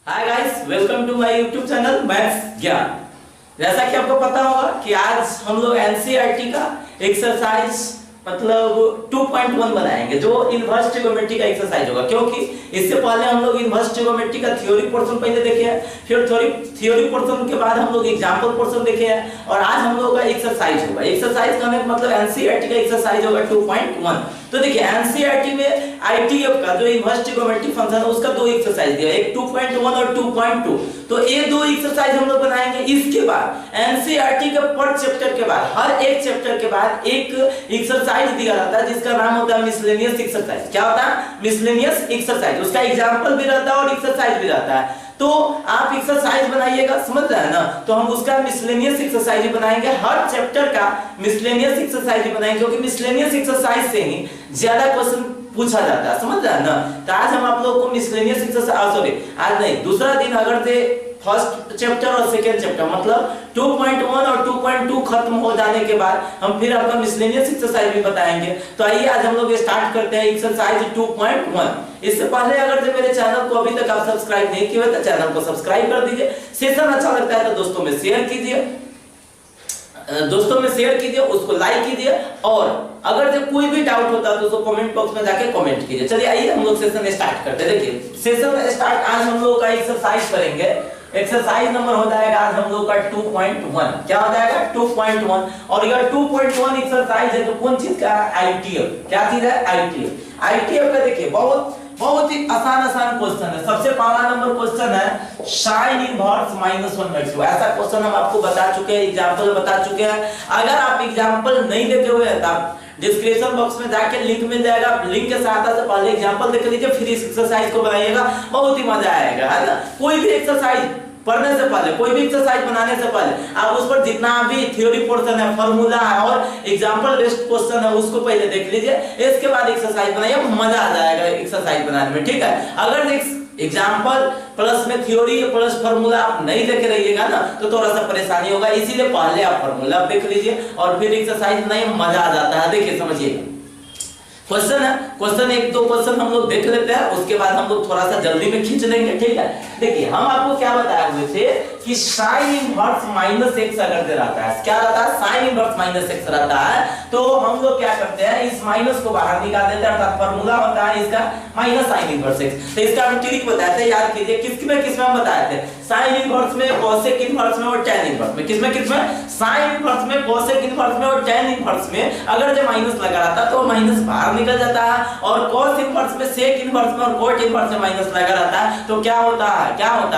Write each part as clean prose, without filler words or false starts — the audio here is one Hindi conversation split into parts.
Hi guys, welcome to my YouTube channel maths Gyan. जैसा कि आपको पता होगा कि आज हम लोग एनसीईआरटी का एक्सरसाइज मतलब 2.1 बनाएंगे जो इनवर्स ट्रिगोनोमेट्री का एक्सरसाइज होगा, क्योंकि इससे पहले हम लोग इनवर्स ट्रिगोनोमेट्री का थ्योरी पोर्शन पहले देखे हैं, फिर थ्योरी पोर्शन के बाद हम लोग एग्जांपल पोर्शन देखे हैं और आज हम लोग का एक्सरसाइज होगा। एक्सरसाइज करने का मतलब एनसीईआरटी का एक्सरसाइज होगा 2.1। तो देखिए एनसीईआरटी में आईटीएफ का जो इनवर्स ट्रिगोनोमेट्री फंक्शन है उसका दो एक्सरसाइज दिया, एक 2.1 और 2.2। तो ये दो एक्सरसाइज हम लोग बनाएंगे। इसके बाद एनसीईआरटी के पर चैप्टर के बाद हर एक चैप्टर के बाद एक एक्सरसाइज दिया जाता है जिसका नाम होता है मिसलेनियस एक्सरसाइज। क्या होता है? Miscellaneous exercise. उसका एग्जांपल भी रहता है और एक्सरसाइज भी रहता है। तो आप एक्सरसाइज बनाइएगा, समझ रहे हैं ना? तो हम उसका मिसलेनियस एक्सरसाइज बनाएंगे, हर चैप्टर का मिसलेनियस एक्सरसाइज बनाएंगे, क्योंकि मिसलेनियस एक्सरसाइज से ही ज्यादा क्वेश्चन पूछा जाता है, समझ रहे हैं ना? तो आज हम आप लोगों को मिसलेनियस एक्सरसाइज सॉरी आज नहीं, दूसरा दिन अगर से फर्स्ट चैप्टर और सेकेंड चैप्टर मतलब 2.1 और 2.2 खत्म हो जाने के बाद हम फिर आपका मिसलेनियस एक्सरसाइज भी बताएंगे। तो आइए आज हम लोग स्टार्ट करते हैं एक्सरसाइज 2.1। इससे पहले अगर से मेरे चैनल को अभी तक आप सब्सक्राइब नहीं किए तो चैनल को सब्सक्राइब कर दीजिए। सेशन अच्छा लगता है तो दोस्तों में शेयर कीजिए, उसको लाइक कीजिए और अगर जो कोई भी डाउट होता है तो उसको कमेंट बॉक्स में जाके कमेंट कीजिए। चलिए आइए हम लोग सेशन स्टार्ट करते हैं। देखिए सेशन स्टार्ट आज हम लोग का एक्सरसाइज करेंगे। एक्सरसाइज नंबर हो जाएगा आज हम लोग का 2.1। क्या हो जाएगा? 2.1। और यह 2.1 एक्सरसाइज है तो कौन चीज का? आईटीएफ। क्या चीज है? आईटीएफ। आईटीएफ का देखिए बहुत ही आसान क्वेश्चन है। सबसे पहला नंबर क्वेश्चन है साइन इनवर्स -1/2। ऐसा क्वेश्चन हम आपको बता चुके हैं, एग्जांपल बता चुके हैं। अगर आप एग्जांपल नहीं देखे हुए हैं तो आप डिस्क्रिप्शन बॉक्स में जाके लिंक मिल जाएगा, लिंक के सहायता से पहले एग्जांपल देख लीजिए, फिर इस एक्सरसाइज को बनाइएगा, बहुत ही मजा आएगा, है ना? कोई भी एक्सरसाइज पढ़ने से पहले, कोई भी एक्सरसाइज बनाने से पहले आप उस पर जितना भी थ्योरी पोर्शन है, फार्मूला है और एग्जांपल बेस्ड क्वेश्चन है उसको पहले देख लीजिए, इसके बाद एक्सरसाइज बनाइए, मजा आ जाएगा एक्सरसाइज बनाने में, ठीक है? अगर एग्जांपल प्लस में थ्योरी प्लस फार्मूला आप नहीं देख रहिएगा ना तो थोड़ा सा परेशानी होगा, इसीलिए पहले आप फार्मूला देख लीजिए और फिर एक्सरसाइज बनाइए, मजा आ जाता है। देखिए समझिए क्वेश्चन है, क्वेश्चन एक दो क्वेश्चन हम लोग देख लेते हैं, उसके बाद हम लोग थोड़ा सा जल्दी में खींच लेंगे, ठीक है? देखिए हम आपको क्या बताए हुए थे कि sin इनवर्स -x अगर दे रहता है, क्या रहता है? sin इनवर्स -x रहता है तो हम लोग क्या करते हैं, इस माइनस को बाहर निकाल देते हैं, अर्थात फार्मूला होता है इसका sin इनवर्स x। तो इसका हम ट्रिक बताए थे, याद कीजिए किसमें हम बताए थे? sin इनवर्स में, cosec इनवर्स में और tan इनवर्स में। किसमें sin इनवर्स में, cosec इनवर्स में और tan इनवर्स में अगर जो माइनस लगा रहता है तो माइनस बाहर निकल जाता है, और cos इनवर्स में, sec इनवर्स में और cot इनवर्स में माइनस लगा रहता है तो क्या होता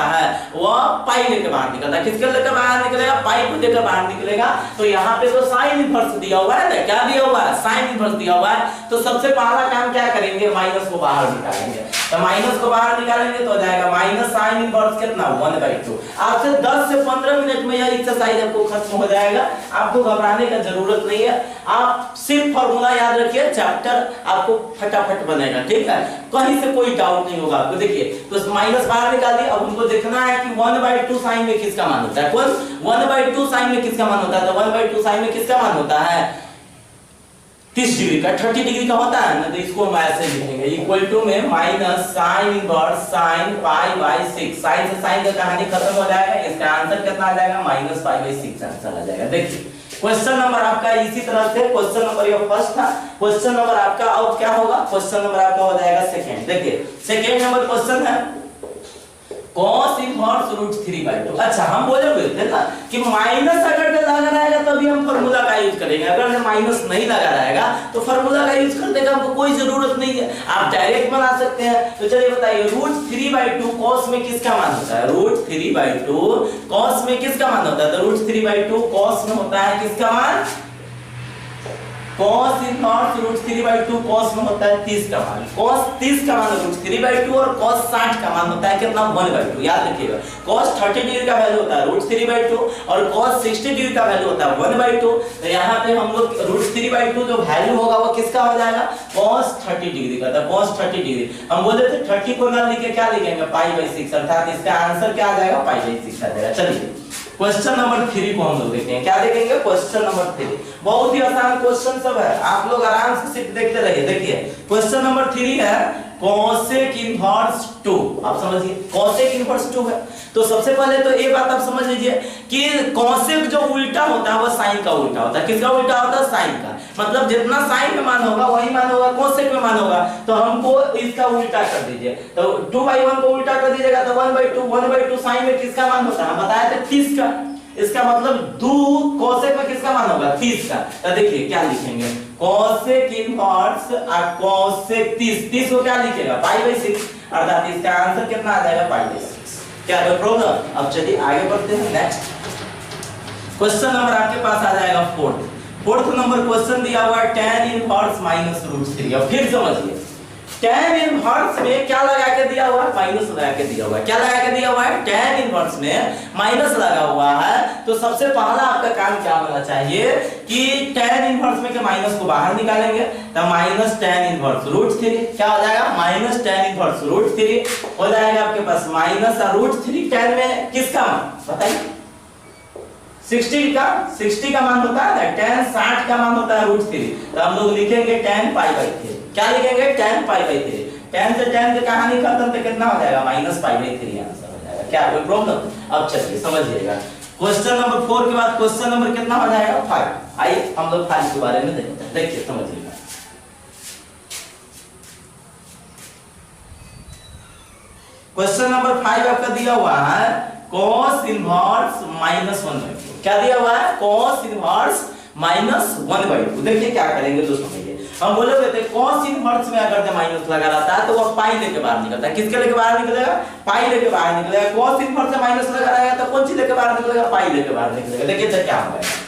है? वो पाई लेकर बाहर निकलता है। किसके लेकर बाहर निकलेगा? पाई को लेकर बाहर निकलेगा। तो यहाँ पे तो sin इनवर्स दिया हुआ है ना, क्या दिया हुआ है? sin इनवर्स दिया हुआ है। तो सबसे पहला काम क्या करेंगे? माइनस को बाहर निकालेंगे। तो माइनस को बाहर निकालेंगे तो हो जाएगा माइनस sin इनवर्स कितना? 1/2। आपसे 10 से 15 मिनट में यह एक्सरसाइज आपको खत्म हो जाएगा, आपको घबराने का जरूरत नहीं है। आप सिर्फ फार्मूला याद रखिए, चैप्टर आपको फटाफट बनेगा, ठीक है? कहीं से कोई डाउट नहीं होगा आपको। देखिए तो माइनस बाहर निकालिए, अब उनको देखना है कि 1/2 sin में किसका मान होता है? कौन? 1/2 sin में किसका मान होता है? तो 1/2 sin में किसका मान होता है? 30 डिग्री का, 30 डिग्री का होता है ना, तो इसको हम ऐसे लिखेंगे इक्वल टू में minus sin inverse sin π/6। sin से sin का कहानी खत्म हो जाएगा, इसका आंसर कितना आ जाएगा? -π/6 आंसर आ जाएगा। देखिए क्वेश्चन नंबर आपका इसी तरह से, क्वेश्चन नंबर ये फर्स्ट था, क्वेश्चन नंबर आपका अब क्या होगा? क्वेश्चन नंबर आपका हो जाएगा सेकंड। देखिए सेकंड नंबर क्वेश्चन है cos इनवर्स √3/2। अच्छा हम बोले हुए थे ना कि माइनस अगर लगा रहेगा तभी हम फार्मूला का यूज करेंगे, अगर माइनस नहीं लगा रहेगा तो फार्मूला का यूज करने का हमको कोई जरूरत नहीं है, आप डायरेक्ट बना सकते हैं। तो चलिए बताइए √3/2 cos में किसका मान होता है? √3/2 cos में किसका मान होता है? तो √3/2 cos में होता है किसका मान? cos इनवर्स √3/2 cos में होता है 30 का मान। cos 30 का मान √3/2 और cos 60 का मान होता है कितना? 1/2। याद रखिएगा cos 30 डिग्री का वैल्यू होता है √3/2 और cos 60 डिग्री का वैल्यू होता है 1/2। तो यहाँ पे हम लोग √3/2 जो वैल्यू होगा वो किसका हो जाएगा? cos 30 डिग्री का। तो cos 30 डिग्री हम बोले थे 30 को ना लिखे क्या लिखेंगे? π/6, अर्थात इसका आंसर क्या आ जाएगा? π/6 आ जाएगा। चलिए क्वेश्चन नंबर 3 को हम लोग देखते हैं, क्या देखेंगे? क्वेश्चन नंबर 3 बहुत ही आसान क्वेश्चन सब है, आप लोग आराम से सिर्फ देखते रहिए। देखिए क्वेश्चन नंबर 3 है cosec इनवर्स 2। आप समझिए cosec इनवर्स 2 है। तो सबसे पहले तो ये बात आप समझ लीजिए कि cosec जो उल्टा होता है वो sin का उल्टा होता है। किसका उल्टा होता है? sin का। मतलब जितना sin में मान होगा वही मान होगा cosec में मान होगा। तो हमको इसका उल्टा कर दीजिए। तो 2/1 को उल्टा कर दीजिएगा तो 1/2 sin में किसका मान होता है? बताया था 30 का। इसका मतलब 2 cosec में किसका मान होगा? 30 का। तो देखिए क्या लिखेंगे, cosec इनवर्स cosec 30 को क्या लिखेगा? π/6, अर्थात इसका आंसर कितना आ जाएगा? π/6। क्या कोई प्रॉब्लम? अब चलिए आगे बढ़ते हैं। नेक्स्ट क्वेश्चन नंबर आपके पास आ जाएगा फोर्थ नंबर क्वेश्चन दिया हुआ है tan इनवर्स -√3। अब फिर समझिए tan इनवर्स में क्या लगा के दिया हुआ है? माइनस लगा के दिया हुआ है। क्या लगा के दिया हुआ है? tan इनवर्स में माइनस लगा हुआ है। तो सबसे पहला आपका काम क्या होना चाहिए कि tan इनवर्स में के माइनस को बाहर निकालेंगे तो माइनस tan इनवर्स √3 क्या हो जाएगा? माइनस tan इनवर्स √3 हो जाएगा आपके पास माइनस √3। tan में किसका मान बताइए? 60 का मान होता है ना, tan 60 का मान होता है √3। तो हम लोग लिखेंगे tan π/3। क्या लिखेंगे? tan π/3। tan से tan से कहानी खत्म तो कितना हो जाएगा? -π/3 आंसर हो जाएगा। क्या कोई प्रॉब्लम? अब चलिए समझिएगा क्वेश्चन नंबर 4 के बाद क्वेश्चन नंबर कितना हो जाएगा? 5। आइए हम लोग 5 के बारे में देखते हैं। देखिए समझिएगा क्वेश्चन नंबर 5 आपका दिया हुआ है cos इनवर्स -1/2। क्या दिया हुआ है? cos inverse -1/2। देखिए क्या करेंगे तो समझिए। हम बोले थे cos इनवर्स में अगर जब माइनस लगा रहता है तो वो पाई लेके बाहर निकलता है। किसके लेके बाहर निकलेगा? पाई लेके बाहर निकलेगा। cos इनवर्स से माइनस लगा रहेगा तो कौन सी लेके बाहर निकलेगा? पाई लेके बाहर निकलेगा। देखिए तो क्या हो जाएगा?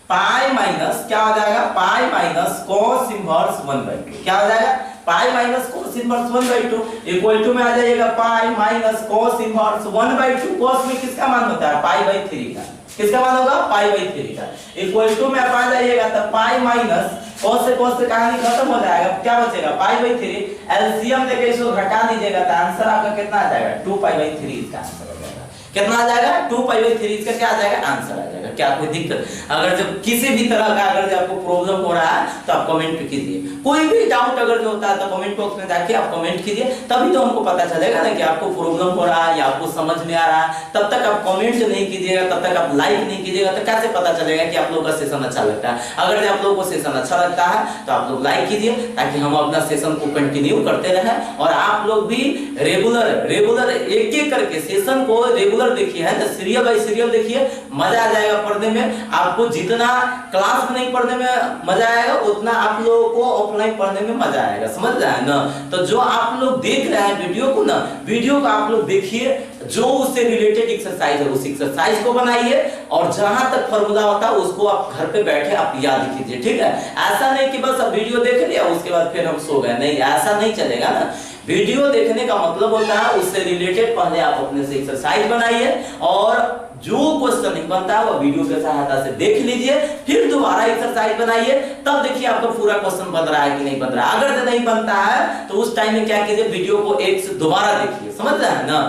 पाई माइनस क्या हो जाएगा? पाई माइनस cos इनवर्स 1/2 क्या हो जाएगा? Pi minus cos inverse 1/2 equal to में आ जाएगा pi minus cos inverse 1/2। cos में किसका मान होता है? π/3 का। किसका मान होगा? π/3 का। इक्वल टू में आप आ जाइएगा तो पाई माइनस cos से कहानी खत्म हो जाएगा। क्या बचेगा? π/3। एलसीएम लेके इसको घटा दीजिएगा तो आंसर आपका कितना आ जाएगा? 2π/3 इसका आंसर हो जाएगा। कितना आ जाएगा? 2π/3 इसका क्या आ जाएगा? आंसर आ जाएगा। क्या कोई दिक्कत? अगर जब किसी भी तरह का अगर जब आपको प्रॉब्लम हो रहा है तो आप कमेंट कीजिए। कोई भी डाउट अगर जो होता है तो कमेंट बॉक्स में जाके आप कमेंट कीजिए, तभी तो हमको पता चलेगा ना कि आपको प्रॉब्लम हो रहा है या आपको समझ में आ रहा है। तब तक आप कमेंट नहीं कीजिएगा, तब तक आप लाइक नहीं कीजिएगा तो कैसे पता चलेगा कि आप लोगों का सेशन अच्छा लगता है? अगर आप लोगों को सेशन अच्छा लगता है तो आप लोग लाइक कीजिए ताकि हम अपना सेशन को कंटिन्यू करते रहें और आप लोग भी रेगुलर एक-एक करके सेशन को रेगुलर देखिए, है ना, सीरियल बाय सीरियल देखिए। मजा आ जाएगा पढ़ने में। आपको जितना क्लास में नहीं पढ़ने में मजा आएगा उतना आप लोगों को ऑफलाइन पढ़ने में मजा आएगा। समझ रहे हैं ना? तो जो आप लोग देख रहे हैं वीडियो को ना, वीडियो को आप लोग देखिए, जो उससे रिलेटेड एक्सरसाइज है उस एक्सरसाइज को बनाइए और जहां तक फार्मूला होता है उसको आप घर पे बैठे आप याद कीजिए। ठीक है? ऐसा नहीं कि बस अब वीडियो देख लिया उसके बाद फिर हम सो गए, नहीं, ऐसा नहीं चलेगा ना। वीडियो देखने का मतलब होता है उससे रिलेटेड पहले आप अपने से एक्सरसाइज बनाइए और जो क्वेश्चन नहीं बनता है वो वीडियो के सहायता से देख लीजिए, फिर दोबारा एक्सरसाइज बनाइए, तब देखिए आपका पूरा क्वेश्चन बन रहा है कि नहीं बन रहा है। अगर नहीं बनता है तो उस टाइम में क्या कीजिए, वीडियो को एक से दोबारा देखिए। समझ रहे हैं ना?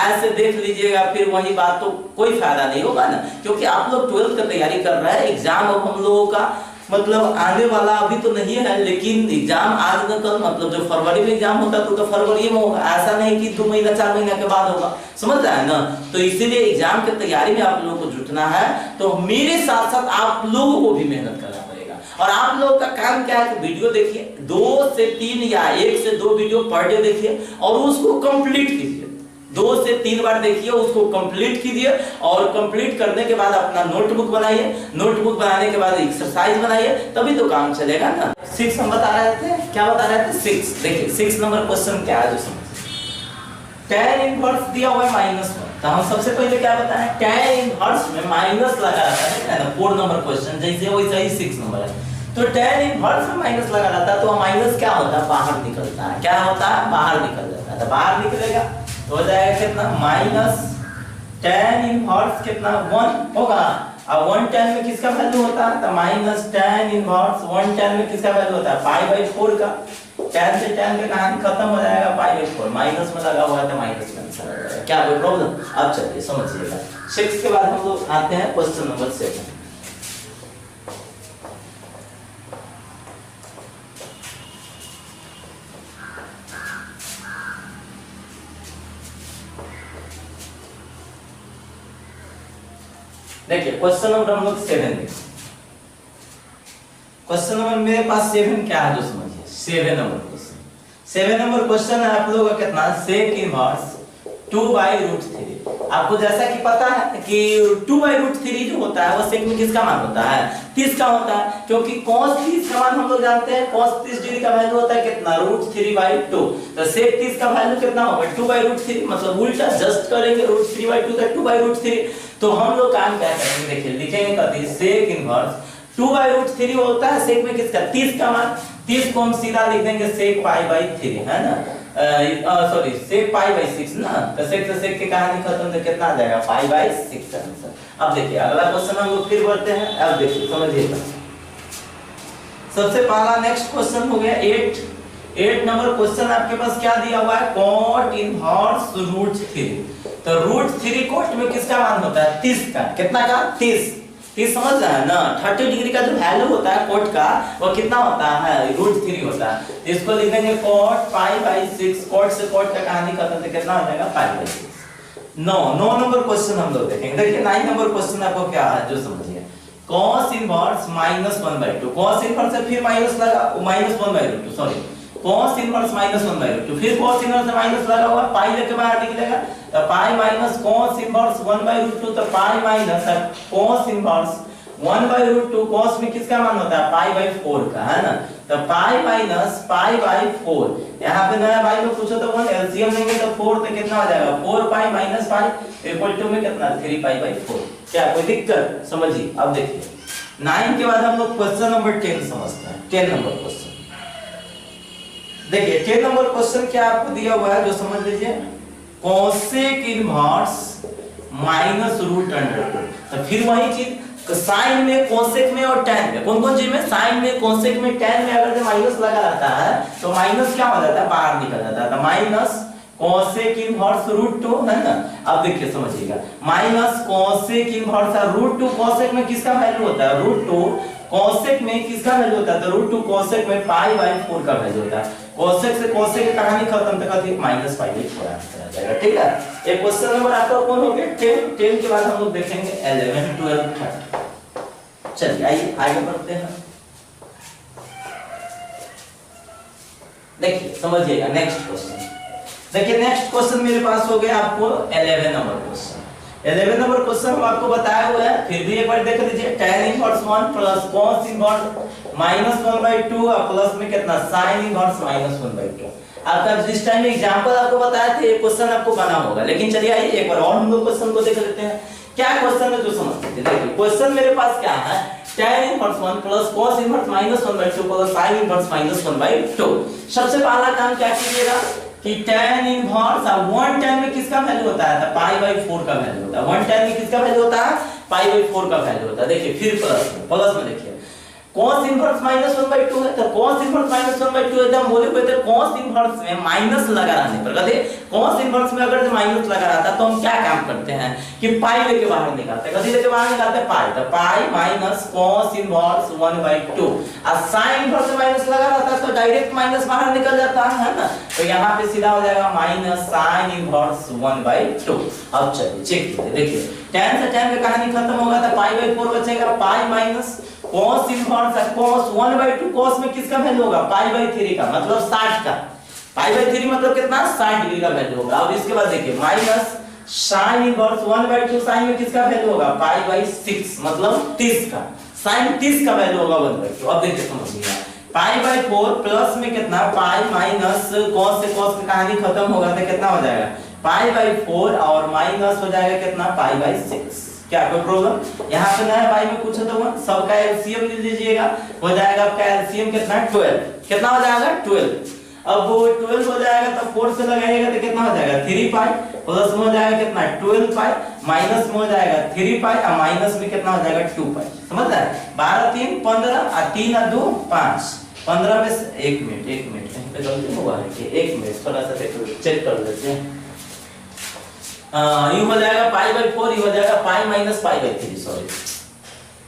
ऐसे देख लीजिएगा फिर वही बात तो कोई फायदा नहीं होगा ना, क्योंकि आप लोग 12th का तैयारी कर रहे हैं। एग्जाम अब हम लोगों का मतलब आने वाला अभी तो नहीं है, लेकिन एग्जाम आज न कल, मतलब जो फरवरी में एग्जाम होता है तो फरवरी में होगा, ऐसा नहीं कि 2 महीना 4 महीना के बाद होगा। समझ रहे हैं ना? तो इसीलिए एग्जाम की तैयारी में आप लोगों को जुटना है, तो मेरे साथ साथ आप लोगों को भी मेहनत करना पड़ेगा। और आप लोगों का काम क्या है कि वीडियो देखिए, 2 से 3 या 1 से 2 वीडियो पर डे देखिए और उसको कंप्लीट कीजिए। 2 से 3 बार देखिए, उसको कंप्लीट कीजिए और कंप्लीट करने के बाद अपना नोटबुक बनाइए। नोटबुक बनाने के बाद एक्सरसाइज बनाइए, तभी तो काम चलेगा ना। 6 हम बता रहे थे, क्या बता रहे थे? 6। देखिए 6 नंबर क्वेश्चन क्या है जो समझिए। tan इनवर्स दिया हुआ है -1, तो हम सबसे पहले क्या बताएं? tan इनवर्स में माइनस लगा रहता है ना, 4 नंबर क्वेश्चन जैसे वैसे ही 6 नंबर है। तो tan इनवर्स में माइनस लगा रहता है तो माइनस क्या होता है? बाहर निकलता है। क्या होता है? बाहर निकल जाता है। तो बाहर निकलेगा तो हो जाएगा कितना? माइनस tan इनवर्स कितना? 1 होगा। अब 1 tan में किसका वैल्यू होता है? तो माइनस tan इनवर्स 1 tan में किसका वैल्यू होता है? π/4 का। tan से tan का कहानी खत्म हो जाएगा, π/4 माइनस में लगा हुआ है तो माइनस में आंसर आ जाएगा। क्या कोई प्रॉब्लम? अब चलिए समझिएगा। 6 के बाद हम लोग आते हैं क्वेश्चन नंबर 7। देखिए क्वेश्चन नंबर हम लोग 7 देखिए। क्वेश्चन नंबर मेरे पास 7 क्या है जो समझिए। 7 नंबर क्वेश्चन, 7 नंबर क्वेश्चन है आप लोगों का कितना, सेक इनवर्स 2/√3। आपको जैसा कि पता है कि 2/√3 जो होता है वो सेक में किसका मान होता है, 30 का होता है, क्योंकि cos 30 का मान हम लोग जानते हैं, cos 30 डिग्री का वैल्यू होता है कितना, √3/2। तो सेक 30 का वैल्यू कितना होगा, 2/√3, मतलब उल्टा जस्ट करेंगे √3/2 का 2/√3। तो हम लोग काम क्या करेंगे, देखिए लिखेंगे कभी सेक इनवर्स 2/√3 होता है सेक में किसका, 30 का मान। 30 को हम सीधा लिख देंगे सेक π/3, है ना, सॉरी सेक π/6 ना, तो सेक से सेक की कहानी खत्म, तो कितना आ जाएगा π/6 आंसर। अब देखिए अगला क्वेश्चन हम लोग फिर बढ़ते हैं। अब देखिए समझिएगा, सबसे पहला नेक्स्ट क्वेश्चन हो गया 8 नंबर क्वेश्चन। आपके पास क्या दिया हुआ है, cot इनवर्स √3। तो √3 cot में किसका मान होता है, 30 का। कितना का, 30 समझ रहा है ना। 30 डिग्री का जो वैल्यू होता है कोट का वो कितना होता है, √3 होता है। इसको लिख देंगे cot π/6, कोट से कोट का कहानी खत्म, तो कितना हो जाएगा π/6। 9 नंबर क्वेश्चन हम लोग देखेंगे। देखिए 9 नंबर क्वेश्चन आपको क्या है जो समझिए, cos इनवर्स -1/2। cos इनवर्स से फिर माइनस लगा, -1/2 सॉरी, cos इनवर्स -1/2, फिर cos इनवर्स से माइनस लगा हुआ, पाई लेके बाहर निकलेगा, तो पाई माइनस cos इनवर्स 1/2, तो पाई माइनस cos इनवर्स 1/2। cos में किसका मान होता है, π/4 का, है ना। तो पाई माइनस π/4, यहाँ पे नया पाई में पूछो तो 1 एलसीएम लेंगे तो 4, तो कितना हो जाएगा 4π - पाई इक्वल टू में कितना 3π/4। क्या कोई दिक्कत, समझिए। अब देखिए 9 के बाद हम लोग क्वेश्चन नंबर 10 समझते हैं। 10 नंबर क्वेश्चन देखिए, 10 नंबर क्वेश्चन क्या आपको दिया हुआ है जो समझ लीजिए, कोसेक इनवर्स -√2। तो फिर वही चीज साइन में, कोसेक में और tan में, कौन कौन चीज में, साइन में, कोसेक में, tan में अगर माइनस लगा रहता है तो माइनस क्या हो जाता है, बाहर निकल जाता है। तो माइनस कोसेक इनवर्स √2, है ना। अब देखिए समझिएगा, माइनस कोसेक इनवर्स √2, कोसेक में किसका वैल्यू होता है, √2, कोसेक में किसका वैल्यू होता है, तो √2, कोसेक में π/4 का वैल्यू होता है। कोसेक से कोसेक की कहानी खत्म, तक आती है -π/4 आंसर आ जाएगा। ठीक है, एक क्वेश्चन नंबर आपका कौन हो गया 10 के बाद हम लोग देखेंगे 11, 12, 13। चलिए आइए आगे बढ़ते हैं। देखिए समझिएगा नेक्स्ट क्वेश्चन। देखिए नेक्स्ट क्वेश्चन मेरे पास हो गया आपको 11 नंबर क्वेश्चन। 11 नंबर क्वेश्चन हम आपको बताया हुआ है, फिर भी एक बार देख लीजिए। tan inverse 1 plus cos inverse -1/2 और प्लस में कितना sin इनवर्स -1/2। आपका जिस टाइम एग्जांपल आपको बताया थे ये क्वेश्चन आपको बना होगा, लेकिन चलिए आइए एक बार और हम लोग क्वेश्चन को देख लेते हैं। क्या क्वेश्चन है जो समझते हैं। देखिए क्वेश्चन मेरे पास क्या है, tan inverse 1 plus cos inverse -1/2 plus sin inverse -1/2। सबसे पहला काम क्या कीजिएगा कि tan इनवर्स 1 tan में किसका वैल्यू होता है, π/4 का वैल्यू होता है। 1 tan में किसका वैल्यू होता है, π/4 का वैल्यू होता है। देखिए फिर प्लस में देखिए cos इनवर्स -1/2 है, तो cos इनवर्स -1/2 एकदम बोले हुए थे। cos इनवर्स में माइनस लगा रहने पर, कहते cos इनवर्स में अगर माइनस लगा रहता तो हम क्या काम करते हैं कि पाई लेके बाहर निकालते हैं। कभी लेके बाहर निकालते हैं पाई, तो पाई माइनस cos इनवर्स 1/2। और sin इनवर्स में माइनस लगा रहता तो डायरेक्ट माइनस बाहर निकल जाता है ना। तो यहाँ पे सीधा हो जाएगा माइनस sin इनवर्स 1/2। अब चलिए चेक कीजिए, देखिए tan से tan की कहानी खत्म होगा तो π/4 बचेगा, पाई minus cos inverse cos 1/2, cos में किसका वैल्यू होगा, π/3 का, मतलब 60 का। π/3 मतलब कितना, 60 डिग्री का वैल्यू होगा। अब इसके बाद देखिए माइनस sin इनवर्स 1/2, sin में किसका वैल्यू होगा, π/6 मतलब 30 का। sin 30 का वैल्यू होगा 1/2। अब देखिए समझिए π/4 प्लस में कितना, पाई माइनस cos से cos की कहानी खत्म होगा तो कितना हो जाएगा, π/4 और माइनस हो जाएगा कितना, π/6। क्या कोई प्रॉब्लम, यहाँ पे नया पाई में कुछ तो सबका एलसीएम ले लीजिएगा, हो जाएगा आपका एलसीएम कितना, 12। कितना हो जाएगा 12। अब वो 12 हो जाएगा तो 4 से लगाइएगा तो कितना हो जाएगा 3 पाई, प्लस में हो जाएगा कितना 12 पाई, माइनस में हो जाएगा 3 पाई और माइनस में कितना हो जाएगा 2 पाई। समझ रहा है, 12 3 15 और 3 और 2 5, 15 में 1 मिनट कहीं पे गलती हुआ है कि 1 मिनट थोड़ा सा चेक कर लेते हैं। ये हो जाएगा π/4, ये हो जाएगा पाई माइनस π/3, सॉरी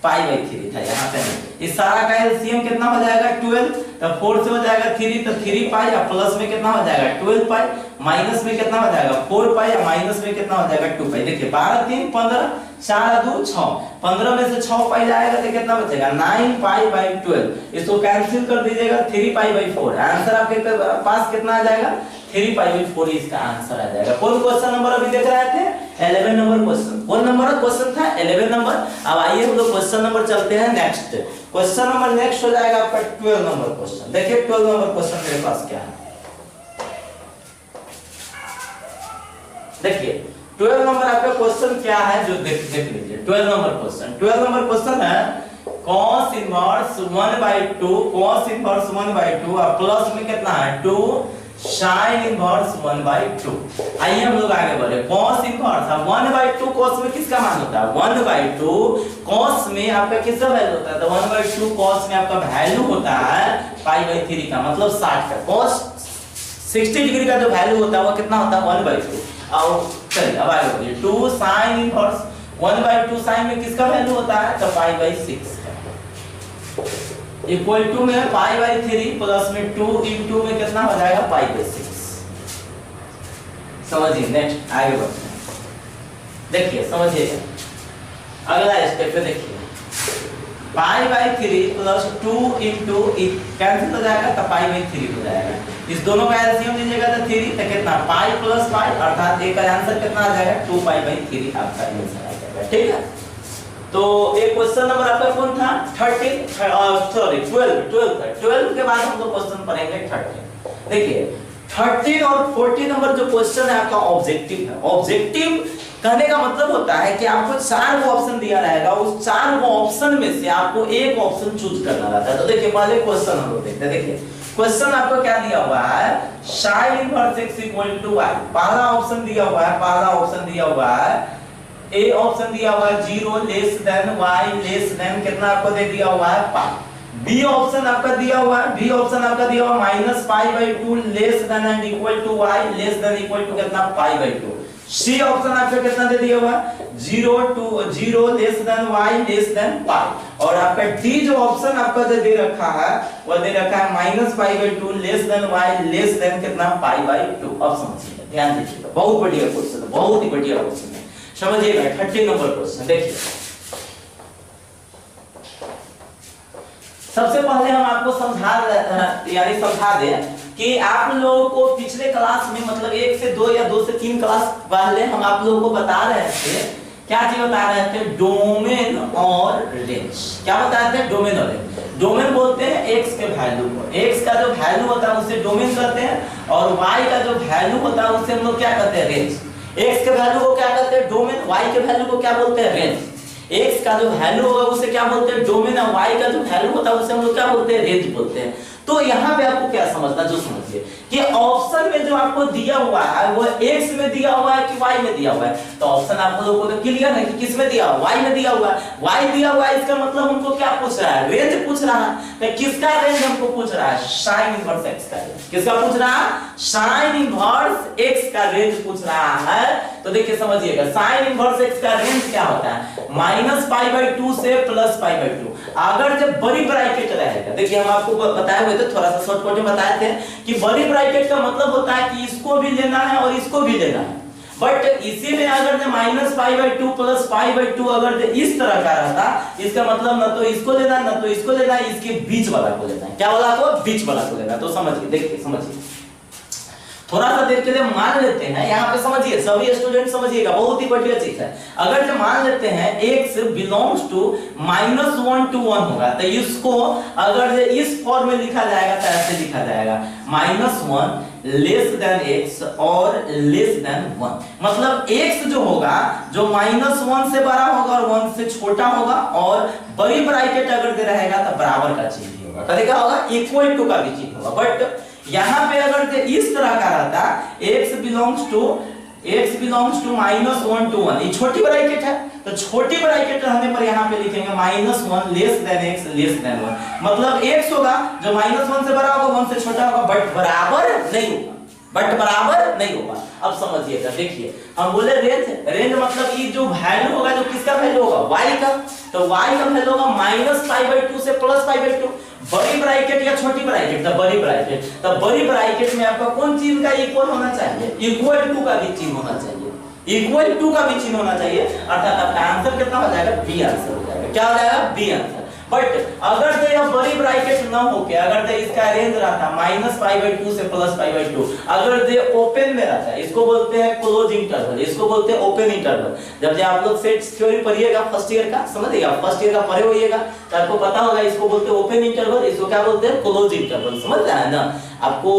π/3 था यहाँ पे। इस सारा का एलसीएम कितना हो जाएगा 12, तो 4 से हो जाएगा 3, तो 3 पाई और प्लस में कितना हो जाएगा 12 पाई, माइनस में कितना हो जाएगा 4 पाई और माइनस में कितना हो जाएगा 2 पाई। देखिए 12 3 15, 4 2 6, 15 में से 6 पाई जाएगा तो कितना बचेगा 9 पाई बाई 12। इसको कैंसिल कर दीजिएगा 3 पाई बाई 4। आंसर आपके पास कितना आ जाएगा 3 पाई बाई 4 इसका आंसर आ जाएगा। कौन क्वेश्चन नंबर अभी देख रहे थे 11 नंबर क्वेश्चन। कौन नंबर क्वेश्चन था 11 नंबर। अब आइए हम लोग क्वेश्चन नंबर चलते हैं नेक्स्ट। क्वेश्चन नंबर नेक्स्ट हो जाएगा आपका 12 नंबर क्वेश्चन। देखिए 12 नंबर क्वेश्चन मेरे पास क्या है। देखिए 12 नंबर आपका क्वेश्चन क्या है जो देख लीजिए। 12 नंबर क्वेश्चन है cos इनवर्स 1/2 cos इनवर्स 1/2 और प्लस में कितना है 2 sin इनवर्स 1/2। आइए हम लोग आगे बढ़े। cos इनवर्स 1/2 cos में किसका मान होता है 1/2 cos में आपका किसका वैल्यू होता है तो 1/2 cos में आपका वैल्यू होता है π/3 का मतलब 60 का। cos 60 डिग्री का जो वैल्यू होता है वो कितना होता है 1/2। और चलिए अब आगे बढ़िए 2 sin इनवर्स 1/2 sin में किसका वैल्यू होता है तो π/6 इक्वल टू में π/3 प्लस में 2 into में कितना हो जाएगा π/6। समझिए नेक्स्ट आगे बढ़ते हैं। देखिए समझिएगा अगला स्टेप पे देखिए π/3 प्लस 2 into कैंसिल हो जाएगा तो π/3 हो जाएगा। इस दोनों का एलसीएम लीजिएगा तो 3 तो कितना π प्लस π अर्थात एक का आंसर कितना आ जाएगा 2π/3 आपका आंसर आ जाएगा। ठीक है तो एक क्वेश्चन नंबर आपका कौन था 12 के बाद हम लोग क्वेश्चन पढ़ेंगे 13। देखिए 13 और 14 नंबर जो क्वेश्चन है आपका ऑब्जेक्टिव है। ऑब्जेक्टिव कहने का मतलब होता है कि आपको 4 को ऑप्शन दिया रहेगा, उस 4 को ऑप्शन में से आपको एक ऑप्शन चूज करना रहता है। तो देखिए पहले क्वेश्चन हम लोग देखते हैं। देखिए क्वेश्चन आपको क्या दिया हुआ है sin इनवर्स x = y। पहला ऑप्शन दिया हुआ है ए ऑप्शन दिया हुआ है 0 less than y less than कितना आपको दे दिया हुआ है पाई। बी ऑप्शन आपका दिया हुआ है -π/2 less than and equal to y less than equal to कितना π/2। सी ऑप्शन आपका कितना दे दिया हुआ है 0 less than y less than pi. और आपका डी जो ऑप्शन आपका दे रखा है वो दे रखा है -π/2 less than y less than कितना π/2। अब समझिए ध्यान दीजिएगा बहुत बढ़िया क्वेश्चन है, बहुत ही बढ़िया क्वेश्चन है। समझिएगा 13 नंबर क्वेश्चन देखिए। सबसे पहले हम आपको समझा दें कि आप लोगों को पिछले क्लास में मतलब 1 से 2 या 2 से 3 क्लास पहले हम आप लोगों को बता रहे थे क्या चीज बता रहे थे डोमेन और रेंज। क्या बता रहे थे डोमेन और रेंज। डोमेन बोलते हैं x के वैल्यू को, x का जो वैल्यू होता है उसे डोमेन कहते हैं और y का जो वैल्यू होता है उसे हम लोग क्या कहते हैं रेंज। x के वैल्यू को क्या कहते हैं डोमेन, y के वैल्यू को क्या बोलते हैं रेंज। x का जो वैल्यू होगा उसे क्या बोलते हैं डोमेन और y का जो वैल्यू होता है उसे हम लोग क्या बोलते हैं रेंज बोलते हैं। तो यहाँ पे आपको क्या समझना जो समझिए कि ऑप्शन में जो आपको दिया हुआ है वो x में दिया हुआ है कि y में दिया हुआ है। तो ऑप्शन आप लोगों को तो क्लियर है कि किस में दिया हुआ y में दिया हुआ है। y दिया हुआ है इसका मतलब हमको क्या पूछ रहा है रेंज पूछ रहा है। तो किसका रेंज हमको पूछ रहा है sin इनवर्स x का रेंज। किसका पूछ रहा है sin इनवर्स x का रेंज पूछ रहा है। तो देखिए समझिएगा sin इनवर्स x का रेंज क्या होता है -π/2 से +π/2। अगर जब बड़ी ब्रैकेट रहेगा देखिए हम आपको बताए हुए थे थोड़ा सा शॉर्टकट में बताए थे कि बड़ी ब्रैकेट का मतलब होता है कि इसको भी लेना है और इसको भी लेना है। बट इसी में अगर -π/2 +π/2 अगर इस तरह का रहता इसका मतलब ना तो इसको लेना ना तो इसको लेना, इसके बीच वाला को लेना है। क्या वाला को बीच वाला को लेना। तो समझिए देखिए समझिए थोड़ा सा देर के लिए मान लेते हैं यहाँ पे समझिए सभी स्टूडेंट समझिएगा बहुत ही बढ़िया चीज है। अगर जो मान लेते हैं x बिलोंग्स टू -1 to 1 होगा तो इसको अगर इस फॉर्म में लिखा जाएगा तो ऐसे लिखा जाएगा -1 लेस देन x और लेस देन 1। मतलब x जो होगा जो -1 से बड़ा होगा और 1 से छोटा होगा और बड़ी ब्रैकेट अगर दे रहेगा तो बराबर का चीज होगा। तरीका होगा इक्वल टू का भी चीज होगा। बट यहाँ पे अगर इस तरह का रहता x बिलोंग्स टू -1 to 1 ये छोटी ब्रैकेट है तो छोटी ब्रैकेट रहने पर यहाँ पे लिखेंगे -1 less than x less than 1। मतलब x होगा जो -1 से बड़ा होगा 1 से छोटा होगा बट बराबर नहीं होगा। बट बराबर नहीं होगा। अब समझिएगा, देखिए हम बोले रेंज, रेंज मतलब ये जो वैल्यू होगा, जो किसका वैल्यू होगा, y का, तो y का वैल्यू होगा -π/2 से +π/2। बड़ी ब्रैकेट या छोटी ब्रैकेट, तो बड़ी ब्रैकेट, तो बड़ी ब्रैकेट में आपका कौन चीज का इक्वल होना चाहिए, इक्वल टू का भी चिन्ह होना चाहिए, इक्वल टू का भी चिन्ह होना चाहिए, अर्थात आपका आंसर कितना हो जाएगा, बी आंसर हो जाएगा। क्या हो जाएगा, बी आंसर। बट अगर तो यह बड़ी ब्रैकेट ना होके, अगर तो इसका रेंज रहता -π/2 से +π/2, अगर ये ओपन में रहता है, इसको बोलते हैं क्लोज इंटरवल, इसको बोलते हैं ओपन इंटरवल। जब आप लोग सेट थ्योरी पढ़िएगा फर्स्ट ईयर का, समझिएगा फर्स्ट ईयर का पढ़े होइएगा, तो आपको पता होगा इसको बोलते हैं ओपन इंटरवल, इसको क्या बोलते हैं, क्लोज इंटरवल। समझ रहे हैं ना, आपको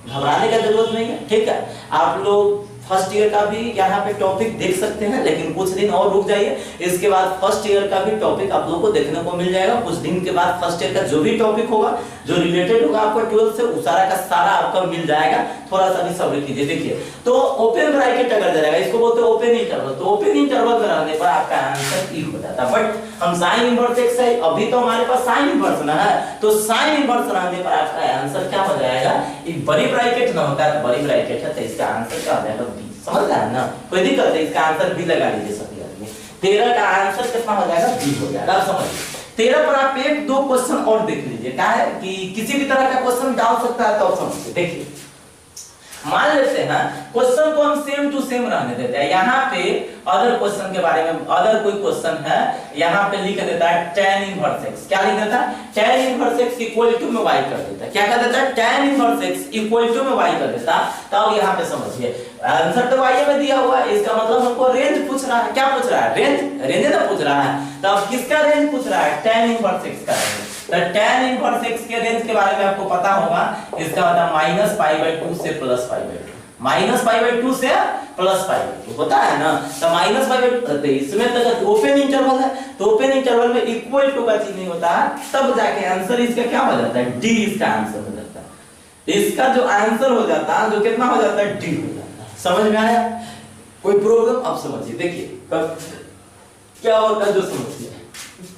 घबराने का जरूरत नहीं है, ठीक है। आप लोग फर्स्ट ईयर का भी यहाँ पे टॉपिक देख सकते हैं, लेकिन कुछ दिन और रुक जाइए, इसके बाद फर्स्ट ईयर का भी टॉपिक आप लोगों को देखने को मिल जाएगा। कुछ दिन के बाद फर्स्ट ईयर का जो भी टॉपिक होगा, जो रिलेटेड होगा आपका 12 से, उस सारा का सारा आपका मिल जाएगा। थोड़ा सा भी सब्र कीजिए। देखिए, तो ओपन ब्रैकेट अगर जाएगा, इसको बोलते हैं ओपन इंटरवल, तो ओपन इंटरवल में रहने पर आपका आंसर ई हो जाता है। बट हम साइन इनवर्स एक्स है, अभी तो हमारे पास साइन इनवर्स ना है, तो साइन इनवर्स रहने पर आपका आंसर क्या हो जाएगा, एक बड़ी ब्रैकेट ना होता है, बड़ी ब्रैकेट है, तो इसका आंसर क्या हो जाएगा, बी। समझ रहे हैं ना, कोई दिक्कत नहीं, इसका आंसर बी लगा लीजिए सभी आदमी। 13 का आंसर कितना हो जाएगा, बी हो जाएगा। अब समझिए 13 पर आप एक दो क्वेश्चन और देख लीजिए, क्या है कि किसी भी तरह का क्वेश्चन डाल सकता है, तो समझिए। देखिए मान लेते हैं क्वेश्चन को हम सेम टू सेम रहने देते हैं, यहाँ पे अदर क्वेश्चन के बारे में, अदर कोई क्वेश्चन है, यहाँ पे लिख देता है tan इनवर्स x, क्या लिख देता है, tan inverse x equal to में y कर देता है, क्या कर देता है, tan inverse x equal to में y कर देता है। तो अब यहाँ पे समझिए, आंसर तो y में दिया हुआ है, इसका मतलब हमको रेंज पूछ रहा है, क्या पूछ रहा है, रेंज, रेंज ना पूछ रहा है। तो अब किसका रेंज पूछ रहा है, tan इनवर्स x का रेंज। तो tan इनवर्स x के रेंज के बारे में आपको पता होगा, इसका मतलब -π/2 से +π/2, -π/2 से +π/2 होता है ना। तो -π/2, इसमें तक ओपन इंटरवल है, तो ओपन इंटरवल में इक्वल टू का चिन्ह होता है, तब जाके आंसर इसका क्या हो जाता है, डी इसका आंसर हो जाता है। इसका जो आंसर हो जाता है, जो कितना हो जाता है, डी हो जाता है। समझ में आया, कोई प्रॉब्लम? अब समझिए, देखिए क्या होता है, जो समझिए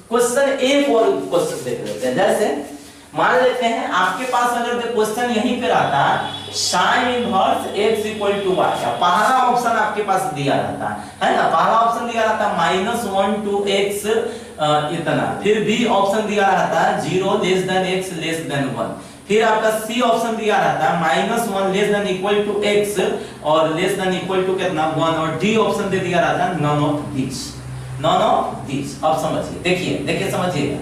क्वेश्चन एक और क्वेश्चन देख लेते हैं। जैसे मान लेते हैं आपके पास अगर क्वेश्चन यहीं पे रहता sin inverse x equal to y, पहला ऑप्शन आपके पास दिया रहता है ना, पहला ऑप्शन दिया रहता है -1 to x इतना, फिर बी ऑप्शन दिया रहता है 0 less than x less than 1, फिर आपका सी ऑप्शन दिया रहता है -1 less than equal to x और लेस देन इक्वल टू कितना 1, और डी ऑप्शन दे दिया रहता है none of this, none of this. अब समझिए, देखिए देखिए समझिएगा,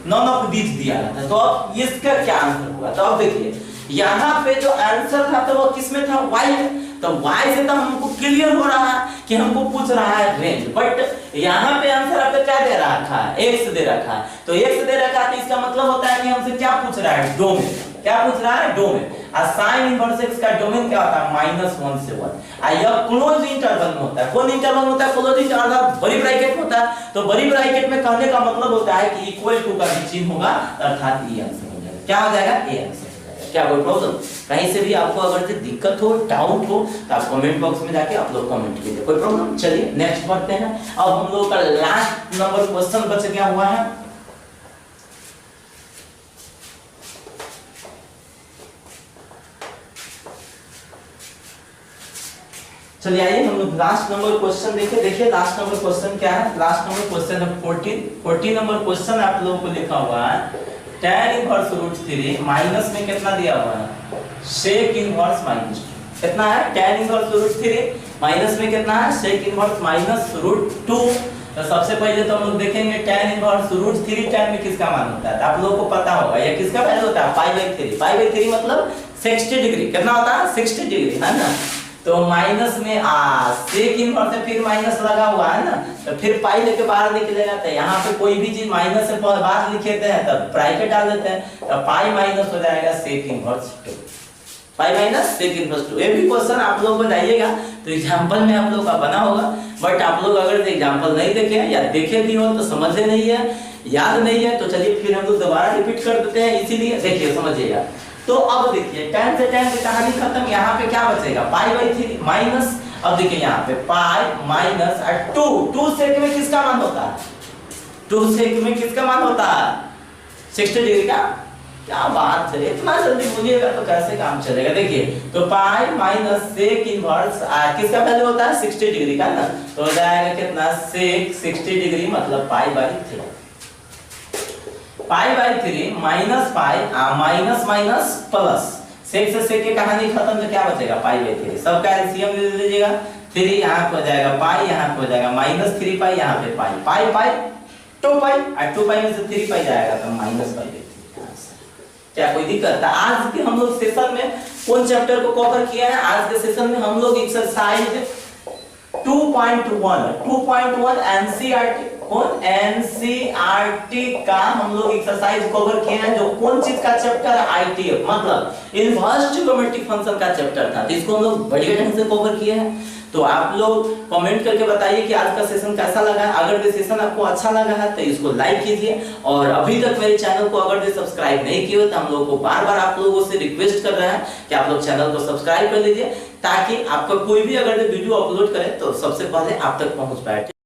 नॉन ऑफ दिस दिया रहता है, तो अब इसका क्या आंसर होगा। तो अब देखिए यहाँ पे जो आंसर था, तो वो किसमें था, y में, तो y से तो हमको क्लियर हो रहा है कि हमको पूछ रहा है रेंज, बट यहाँ पे आंसर आपको क्या दे रखा है, x दे रखा है, तो x दे रखा है, तो इसका मतलब होता है कि हमसे क्या पूछ रहा है, डोमेन, क्या पूछ रहा है, डोमेन। और sin इनवर्स x का डोमेन क्या होता है, -1 से 1, और यह क्लोज इंटरवल में होता है। कौन इंटरवल में होता है, क्लोज इंटरवल, बड़ी ब्रैकेट होता है। तो बड़ी ब्रैकेट में कहने का मतलब होता है कि इक्वल टू का चिन्ह होगा, अर्थात ये आंसर हो जाएगा। क्या हो जाएगा, ये आंसर। क्या कोई प्रॉब्लम? कहीं से भी आपको अगर दिक्कत हो, डाउट हो, तो आप कमेंट बॉक्स में जाके आप लोग कमेंट कीजिए, कोई प्रॉब्लम। चलिए नेक्स्ट बढ़ते हैं। अब हम लोग का लास्ट नंबर क्वेश्चन बच गया हुआ है, चलिए आइए हम लोग लास्ट नंबर क्वेश्चन देखें। देखिए लास्ट नंबर क्वेश्चन क्या है, लास्ट नंबर क्वेश्चन है 14 नंबर क्वेश्चन आप लोगों को लिखा हुआ है tan इनवर्स √3 माइनस में कितना दिया हुआ है, sec इनवर्स -2, कितना है, tan इनवर्स √3 माइनस में कितना है, sec इनवर्स -√2। तो सबसे पहले तो हम लोग देखेंगे tan इनवर्स √3 tan में किसका मान होता है, तो आप लोगों को पता होगा ये किसका वैल्यू होता है, π/3 मतलब 60 डिग्री, कितना होता है, 60 डिग्री, है ना। तो माइनस में sec इनवर्स से फिर माइनस लगा हुआ है ना, तो फिर पाई लेके बाहर निकलेगा, तो यहाँ पे कोई भी चीज माइनस से बाहर लिखे थे तब ब्रैकेट डाल देते हैं, तो पाई माइनस हो जाएगा sec inverse 2, pi minus sec inverse 2। ये भी क्वेश्चन आप लोग बताइएगा तो एग्जांपल में आप लोग का बना होगा, बट आप लोग अगर एग्जांपल नहीं देखे या देखे भी हो तो समझे नहीं है, याद नहीं है, तो चलिए फिर हम लोग दोबारा रिपीट कर देते हैं। इसीलिए देखिए समझिएगा। तो अब देखिए tan से tan की कहानी खत्म, यहाँ पे क्या बचेगा, π/3 माइनस, अब देखिए यहाँ पे पाई माइनस 2 sec में किसका मान होता है, 2 sec में किसका मान होता है, 60 डिग्री का, क्या बात है, इतना जल्दी बोलिएगा तो कैसे काम चलेगा। देखिए तो पाई माइनस सेक इनवर्स किसका वैल्यू होता है 60 डिग्री का ना, तो हो जाएगा कितना सेक 60 डिग्री मतलब pi by 3। Pi by 3 minus pi minus minus plus sec से सेक की कहानी खत्म, तो क्या बचेगा पाई बाई 3। सबका एलसीएम ले लीजिएगा, 3 यहाँ पे हो जाएगा पाई, यहाँ पे हो जाएगा माइनस 3 पाई, यहाँ पे पाई पाई पाई 2 पाई, और 2 पाई में से 3 पाई जाएगा तो माइनस पाई बाई 3। क्या कोई दिक्कत है? आज के हम लोग सेशन में कौन चैप्टर को कवर किया है? आज के सेशन में हम लोग एक्सरसाइज 2.1 एनसीईआरटी कौन एनसीईआरटी का हम लोग एक्सरसाइज कवर किए हैं, जो कौन चीज का चैप्टर है आईटीएफ मतलब इनवर्स ट्रिग्नोमेट्रिक फंक्शन का चैप्टर था, जिसको हम लोग बढ़िया ढंग से कवर किए हैं। तो आप लोग कमेंट करके बताइए कि आज का सेशन कैसा लगा है। अगर ये सेशन आपको अच्छा लगा है तो इसको लाइक कीजिए, और अभी तक मेरे चैनल को अगर सब्सक्राइब नहीं किए हो तो हम लोगों को बार-बार आप लोगों से रिक्वेस्ट कर रहे हैं कि आप लोग चैनल को सब्सक्राइब कर लीजिए, ताकि आपका कोई भी अगर वीडियो अपलोड करें तो सबसे पहले आप तक पहुंच पाए।